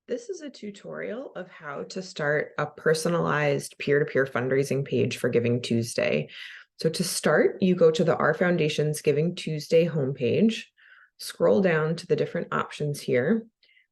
This is a tutorial of how to start a personalized peer-to-peer fundraising page for Giving Tuesday. So to start, you go to the Our Foundation's Giving Tuesday homepage, scroll down to the different options here,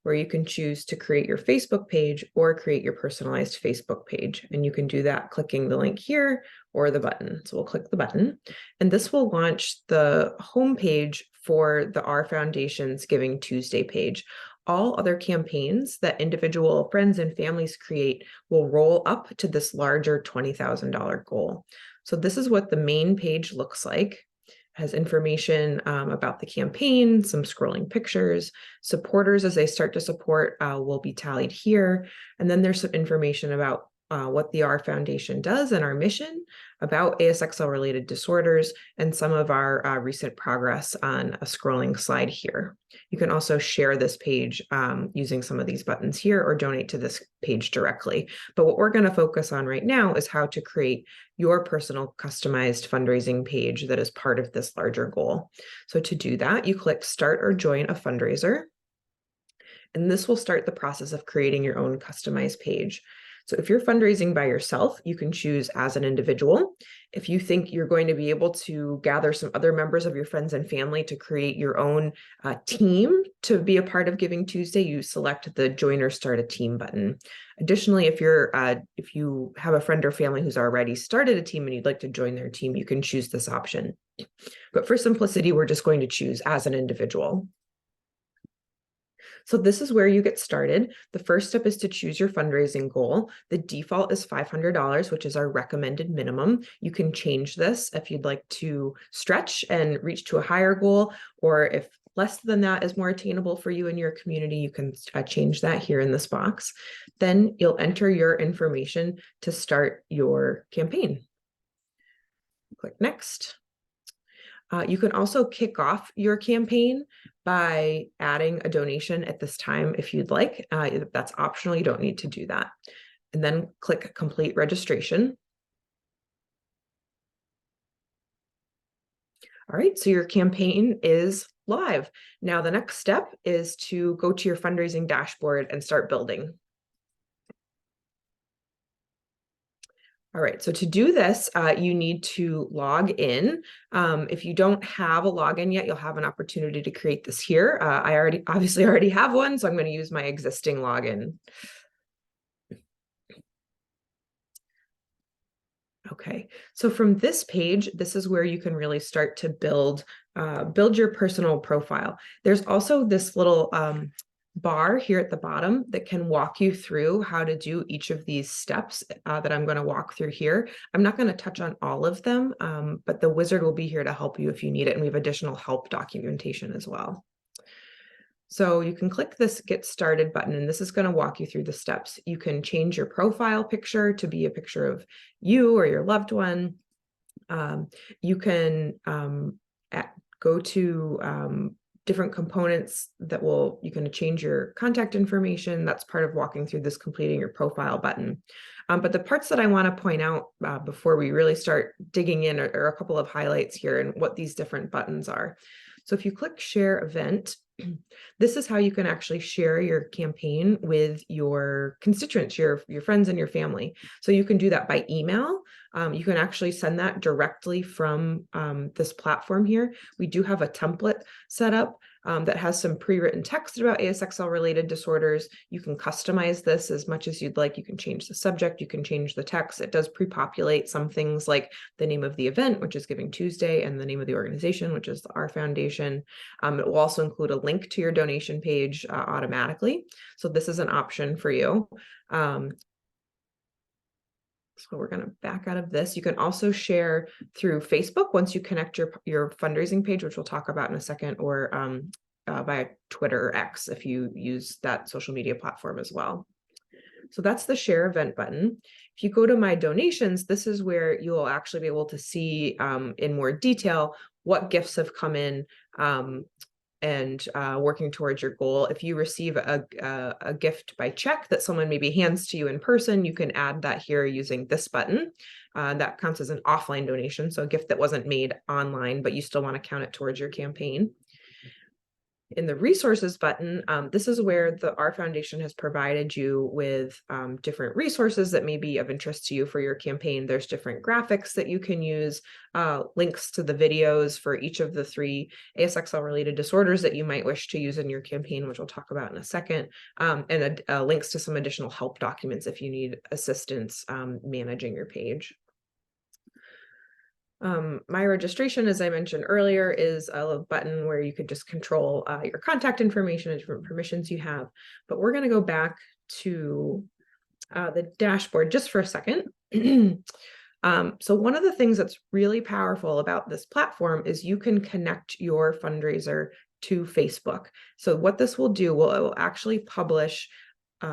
where you can choose to create your Facebook page or create your personalized Facebook page. And you can do that clicking the link here or the button. So we'll click the button, and this will launch the homepage for the Our Foundation's Giving Tuesday page. All other campaigns that individual friends and families create will roll up to this larger $20,000 goal. So this is what the main page looks like. It has information about the campaign, some scrolling pictures. Supporters, as they start to support, will be tallied here. And then there's some information about what the Our Foundation does and our mission, about ASXL-related disorders, and some of our recent progress on a scrolling slide here. You can also share this page using some of these buttons here or donate to this page directly. But what we're going to focus on right now is how to create your personal customized fundraising page that is part of this larger goal. So to do that, you click Start or Join a Fundraiser, and this will start the process of creating your own customized page. So if you're fundraising by yourself, you can choose as an individual. If you think you're going to be able to gather some other members of your friends and family to create your own team to be a part of Giving Tuesday, you select the Join or Start a Team button. Additionally, if you have a friend or family who's already started a team and you'd like to join their team, you can choose this option. But for simplicity, we're just going to choose as an individual. So this is where you get started. The first step is to choose your fundraising goal. The default is $500, which is our recommended minimum. You can change this if you'd like to stretch and reach to a higher goal, or if less than that is more attainable for you and your community, you can change that here in this box. Then you'll enter your information to start your campaign. Click Next. You can also kick off your campaign by adding a donation at this time if you'd like. That's optional, you don't need to do that. And then click Complete Registration. All right, so your campaign is live. Now the next step is to go to your fundraising dashboard and start building. All right, so to do this, you need to log in. If you don't have a login yet, you'll have an opportunity to create this here. I obviously already have one, so I'm going to use my existing login. Okay, so from this page, this is where you can really start to build your personal profile. There's also this little bar here at the bottom that can walk you through how to do each of these steps that I'm going to walk through here. I'm not going to touch on all of them, but the wizard will be here to help you if you need it, and we have additional help documentation as well. So you can click this Get Started button, and this is going to walk you through the steps. You can change your profile picture to be a picture of you or your loved one. You can go to different components that you can change your contact information. That's part of walking through this completing your profile button. But the parts that I want to point out before we really start digging in are a couple of highlights here and what these different buttons are. So if you click Share Event, this is how you can actually share your campaign with your constituents, your friends and your family. So you can do that by email. You can actually send that directly from this platform here. We do have a template set up that has some pre-written text about ASXL-related disorders. You can customize this as much as you'd like. You can change the subject, you can change the text. It does pre-populate some things like the name of the event, which is Giving Tuesday, and the name of the organization, which is Our Foundation. It will also include a link to your donation page automatically. So this is an option for you. So we're going to back out of this. You can also share through Facebook once you connect your fundraising page, which we'll talk about in a second, or via Twitter or X if you use that social media platform as well. So that's the Share Event button. If you go to My Donations, this is where you'll actually be able to see in more detail what gifts have come in and working towards your goal. If you receive a gift by check that someone maybe hands to you in person, you can add that here using this button. That counts as an offline donation, so a gift that wasn't made online, but you still want to count it towards your campaign. In the resources button, this is where our foundation has provided you with different resources that may be of interest to you for your campaign. There's different graphics that you can use, links to the videos for each of the 3 ASXL related disorders that you might wish to use in your campaign, which we'll talk about in a second, and links to some additional help documents if you need assistance managing your page. My registration, as I mentioned earlier, is a button where you could just control your contact information and different permissions you have. But we're going to go back to the dashboard just for a second. So one of the things that's really powerful about this platform is you can connect your fundraiser to Facebook. So what this will do, it will actually publish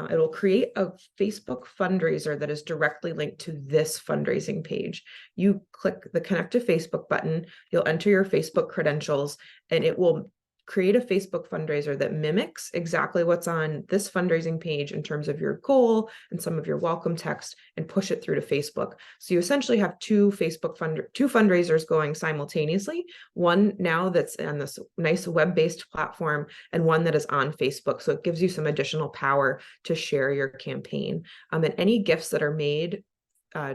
it'll create a Facebook fundraiser that is directly linked to this fundraising page. You click the connect to Facebook button, you'll enter your Facebook credentials, and it will create a Facebook fundraiser that mimics exactly what's on this fundraising page in terms of your goal and some of your welcome text, and push it through to Facebook. So you essentially have two fundraisers going simultaneously, one now that's on this nice web-based platform and one that is on Facebook. So it gives you some additional power to share your campaign. And any gifts that are made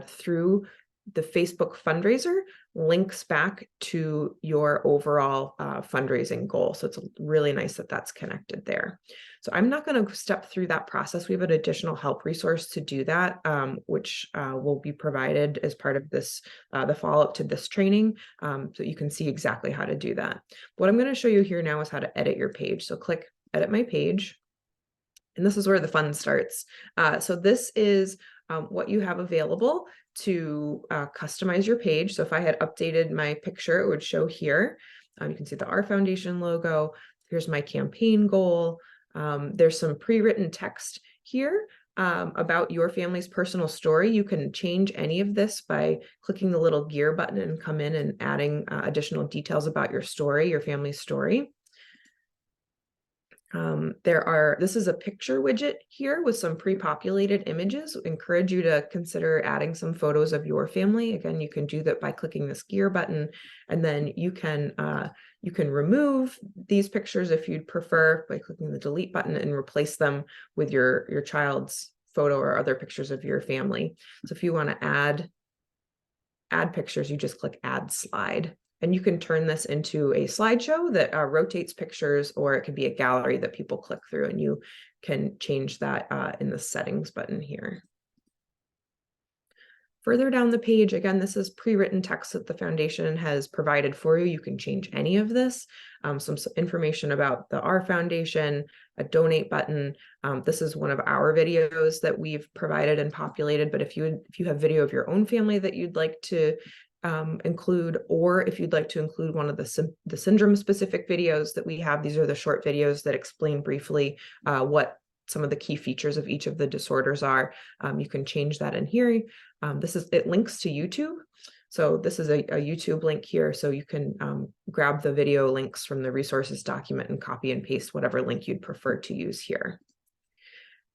through the Facebook fundraiser links back to your overall fundraising goal. So it's really nice that that's connected there. So I'm not going to step through that process. We have an additional help resource to do that, which will be provided as part of this, the follow-up to this training, so you can see exactly how to do that. What I'm going to show you here now is how to edit your page. So click Edit My Page. And this is where the fun starts. So this is what you have available to customize your page. So if I had updated my picture, it would show here. You can see the R Foundation logo. Here's my campaign goal. There's some pre-written text here about your family's personal story. You can change any of this by clicking the little gear button and come in and adding additional details about your story, your family's story. This is a picture widget here with some pre-populated images. Encourage you to consider adding some photos of your family. Again, you can do that by clicking this gear button, and then you can remove these pictures if you'd prefer by clicking the delete button and replace them with your child's photo or other pictures of your family. So if you want to add pictures, you just click Add Slide. And you can turn this into a slideshow that rotates pictures, or it can be a gallery that people click through, and you can change that in the settings button here. Further down the page, again, this is pre-written text that the foundation has provided for you. You can change any of this. Some information about the R Foundation, a donate button. This is one of our videos that we've provided and populated, but if you have video of your own family that you'd like to include, or if you'd like to include one of the syndrome specific videos that we have, these are the short videos that explain briefly what some of the key features of each of the disorders are. You can change that in here. It links to YouTube. So this is a YouTube link here. So you can grab the video links from the resources document and copy and paste whatever link you'd prefer to use here.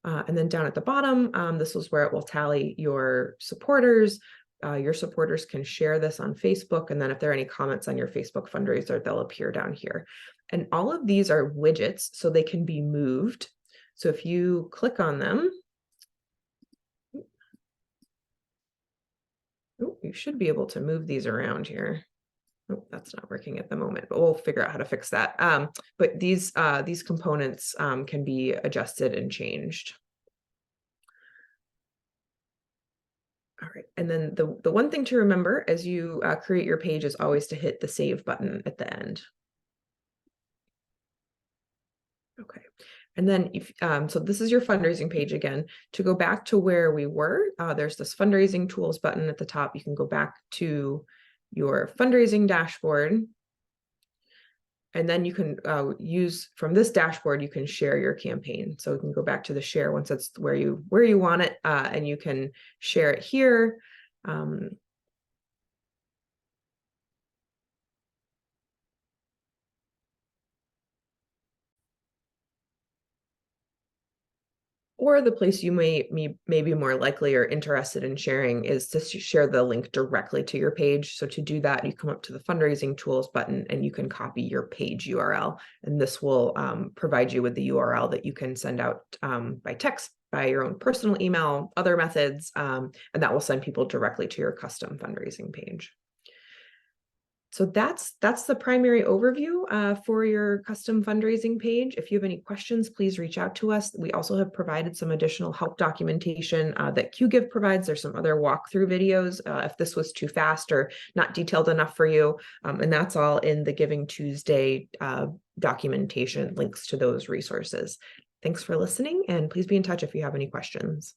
And then down at the bottom, this is where it will tally your supporters. Your supporters can share this on Facebook, and then if there are any comments on your Facebook fundraiser, they'll appear down here. And all of these are widgets, so they can be moved. So if you click on them, you should be able to move these around here. Oh, that's not working at the moment, but we'll figure out how to fix that. But these components can be adjusted and changed. All right, and then the one thing to remember as you create your page is always to hit the save button at the end. Okay, and then so this is your fundraising page again. To go back to where we were, there's this fundraising tools button at the top. You can go back to your fundraising dashboard. And then you can use from this dashboard, you can share your campaign. So you can go back to the share once that's where you want it, and you can share it here. Or the place you may be more likely or interested in sharing is to share the link directly to your page. So to do that, you come up to the fundraising tools button and you can copy your page URL. And this will provide you with the URL that you can send out by text, by your own personal email, other methods, and that will send people directly to your custom fundraising page. So that's the primary overview for your custom fundraising page. If you have any questions, please reach out to us. We also have provided some additional help documentation that Qgiv provides. There's some other walkthrough videos if this was too fast or not detailed enough for you. And that's all in the Giving Tuesday documentation, links to those resources. Thanks for listening, and please be in touch if you have any questions.